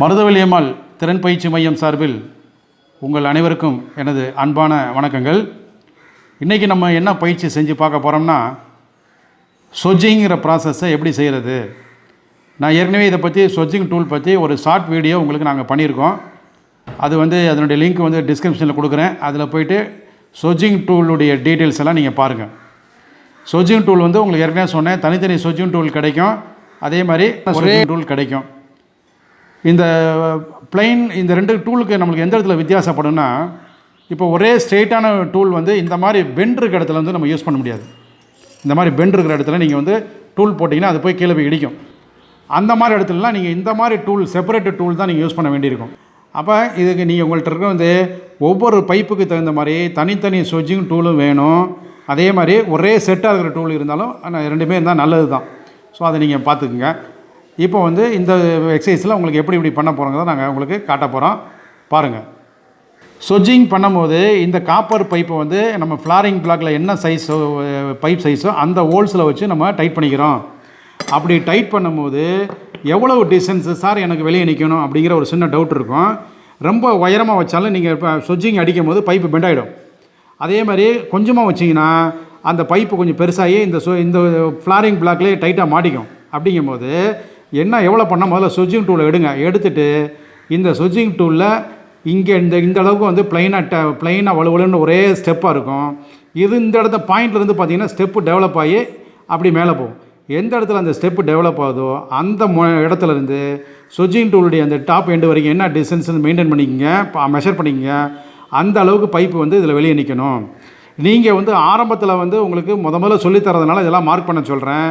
மருதவள்ளியம்மாள் திறன் பயிற்சி மையம் சார்பில் உங்கள் அனைவருக்கும் எனது அன்பான வணக்கங்கள். இன்றைக்கி நம்ம என்ன பயிற்சி செஞ்சு பார்க்க போகிறோம்னா, சொஜ்ஜிங்கிற ப்ராசஸை எப்படி செய்கிறது. நான் ஏற்கனவே இதை பற்றி சொஜ்ஜிங் டூல் பற்றி ஒரு ஷார்ட் வீடியோ உங்களுக்கு நாங்கள் பண்ணியிருக்கோம். அது அதனுடைய லிங்க் டிஸ்கிரிப்ஷனில் கொடுக்குறேன். அதில் போய்ட்டு சொஜ்ஜிங் டூலுடைய டீட்டெயில்ஸ் எல்லாம் நீங்கள் பாருங்கள். சொஜ்ஜிங் டூல் உங்களுக்கு ஏற்கனவே சொன்னேன், தனித்தனி சொஜ்ஜிங் டூல் கிடைக்கும், அதே மாதிரி ஒரே டூல் கிடைக்கும். இந்த பிளைன் இந்த ரெண்டு டூலுக்கு நம்மளுக்கு எந்த இடத்துல வித்தியாசப்படும்னா, இப்போ ஒரே ஸ்ட்ரெயிட்டான டூல் இந்த மாதிரி பெண்ட் இருக்கிற இடத்துல நம்ம யூஸ் பண்ண முடியாது. இந்த மாதிரி பெண்ட் இருக்கிற இடத்துல நீங்கள் டூல் போட்டிங்கன்னா அது போய் கீழே போய் இடிக்கும். அந்த மாதிரி இடத்துலலாம் நீங்கள் இந்த மாதிரி டூல், செப்பரேட் டூல் தான் நீங்கள் யூஸ் பண்ண வேண்டியிருக்கும். அப்போ இதுக்கு நீங்கள் உங்கள்கிட்ட இருக்க ஒவ்வொரு பைப்புக்கு தகுந்த மாதிரி தனித்தனி சொஜ்ஜிங் டூலும் வேணும். அதே மாதிரி ஒரே செட்டாக இருக்கிற டூல் இருந்தாலும் ரெண்டுமே இருந்தால் நல்லது தான். ஸோ அதை நீங்கள் பார்த்துக்குங்க. இப்போ இந்த எக்ஸசைஸில் உங்களுக்கு எப்படி பண்ண போகிறோங்கிறத நாங்கள் உங்களுக்கு காட்ட போகிறோம், பாருங்கள். சொஜ்ஜிங் பண்ணும்போது இந்த காப்பர் பைப்பை நம்ம ஃப்ளாரிங் பிளாக்கில் என்ன சைஸோ பைப் சைஸோ அந்த ஹோல்ஸில் வச்சு நம்ம டைட் பண்ணிக்கிறோம். அப்படி டைட் பண்ணும்போது எவ்வளவு டிஸ்டன்ஸு சார் எனக்கு வெளியே நிற்கணும் அப்படிங்கிற ஒரு சின்ன டவுட் இருக்கும். ரொம்ப உயரமாக வச்சாலும் நீங்கள் இப்போ சொஜ்ஜிங் அடிக்கும் போது பைப்பு பெண்ட் ஆகிடும். அதே மாதிரி கொஞ்சமாக வச்சிங்கன்னா அந்த பைப்பு கொஞ்சம் பெருசாகி இந்த ஃப்ளாரிங் பிளாக்லேயே டைட்டாக மாட்டிக்கும். அப்படிங்கும்போது எவ்வளோ பண்ணால் முதல்ல சொஜ்ஜிங் டூலை எடுத்துகிட்டு இந்த சொஜ்ஜிங் டூலில் இங்கே இந்த அளவுக்கு ப்ளைனாக வலுவலுன்னு ஒரே ஸ்டெப்பாக இருக்கும். இந்த இடத்த பாயிண்ட்லேருந்து பார்த்தீங்கன்னா ஸ்டெப்பு டெவலப் ஆகி அப்படி மேலே போகும். எந்த இடத்துல அந்த ஸ்டெப்பு டெவலப் ஆகுதோ அந்த இடத்துலேருந்து சொஜ்ஜிங் டூலுடைய அந்த டாப் எண்டு வரைக்கும் என்ன டிஸ்டன்ஸ் மெயின்டைன் பண்ணிக்கங்க, மெஷர் பண்ணிக்கங்க. அந்த அளவுக்கு பைப்பு இதில் வெளியே நிற்கணும். நீங்கள் ஆரம்பத்தில் உங்களுக்கு முதல்ல சொல்லித்தரதுனால இதெல்லாம் மார்க் பண்ண சொல்கிறேன்.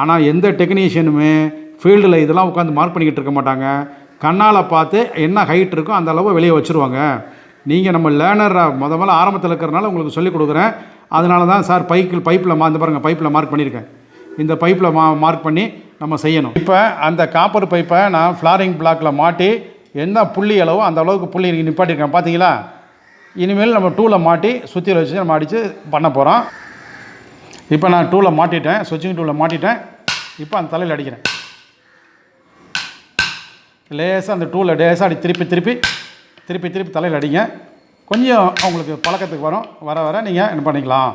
ஆனால் எந்த டெக்னீஷியனுமே ஃபீல்டில் இதெல்லாம் உட்காந்து மார்க் பண்ணிக்கிட்டு இருக்க மாட்டாங்க. கண்ணால் பார்த்து என்ன ஹைட் இருக்கோ அந்த அளவு வெளியே வச்சுருவாங்க. நீங்கள் நம்ம லேர்னராக முதல்ல ஆரம்பத்தில் இருக்கிறனால உங்களுக்கு சொல்லிக் கொடுக்குறேன். அதனால தான் சார் பைப்பில் பாருங்கள், பைப்பில் மார்க் பண்ணியிருக்கேன். இந்த பைப்பில் மார்க் பண்ணி நம்ம செய்யணும். இப்போ அந்த காப்பர் பைப்பை நான் ஃப்ளாரிங் பிளாக்கில் மாட்டி என்ன புள்ளி அளவோ அந்த அளவுக்கு புள்ளி நிப்பாட்டியிருக்கேன், பார்த்தீங்களா? இனிமேல் நம்ம டூலை மாட்டி சுற்றியில் வச்சு நம்ம அடித்து பண்ண போகிறோம். இப்போ நான் டூலை மாட்டிட்டேன், சொஜ்ஜிங் டூலை மாட்டிட்டேன். இப்போ அந்த தலையில் அடிக்கிறேன். லேசாக அந்த டூலை லேசாக திருப்பி தலையில் அடிங்க. கொஞ்சம் அவங்களுக்கு பழக்கத்துக்கு வர நீங்கள் என்ன பண்ணிக்கலாம்,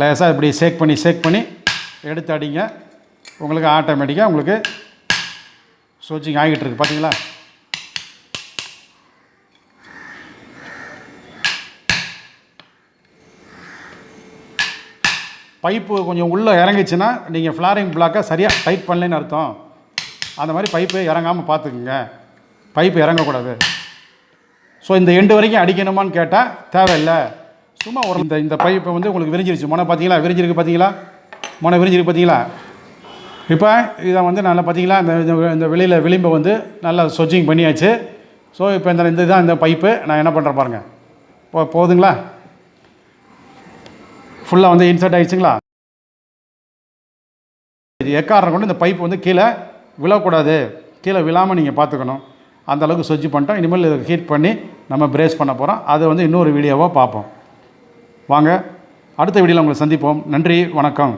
லேசாக இப்படி ஷேக் பண்ணி எடுத்து அடிங்க. உங்களுக்கு ஆட்டோமேட்டிக்காக உங்களுக்கு சொஜ்ஜிங் ஆகிட்டு இருக்கு, பார்த்தீங்களா? பைப்பு கொஞ்சம் உள்ளே இறங்கிச்சுன்னா நீங்கள் ஃப்ளாரிங் பிளாக்கை சரியாக டைட் பண்ணலன்னு அர்த்தம். அந்த மாதிரி பைப்பு இறங்காமல் பார்த்துக்குங்க. பைப்பு இறங்கக்கூடாது. ஸோ இந்த எண்டு வரைக்கும் அடிக்கணுமான்னு கேட்டால் தேவையில்லை. சும்மா ஒரு இந்த பைப்பை உங்களுக்கு விரிஞ்சிருச்சு. பார்த்தீங்களா? விரிஞ்சிருக்கு பார்த்தீங்களா? இப்போ இதை நல்லா பார்த்தீங்களா? இந்த வெளியில் விளிம்பை நல்லா சொஜ்ஜிங் பண்ணியாச்சு. ஸோ இப்போ இதுதான் இந்த பைப்பு. நான் என்ன பண்ணுறேன் பாருங்கள். போகுதுங்களா? ஃபுல்லாக இன்சர்ட் ஆகிடுச்சுங்களா? எக்காரணம் கொண்டு இந்த பைப்பு கீழே விழக்கூடாது. கீழே விழாமல் நீங்கள் பார்த்துக்கணும். அந்த அளவுக்கு சொஜ்ஜி பண்ணிட்டோம். இனிமேல் இதை ஹீட் பண்ணி நம்ம பிரேஸ் பண்ண போகிறோம். அது இன்னொரு வீடியோவாக பார்ப்போம். வாங்க, அடுத்த வீடியோவில் உங்களை சந்திப்போம். நன்றி, வணக்கம்.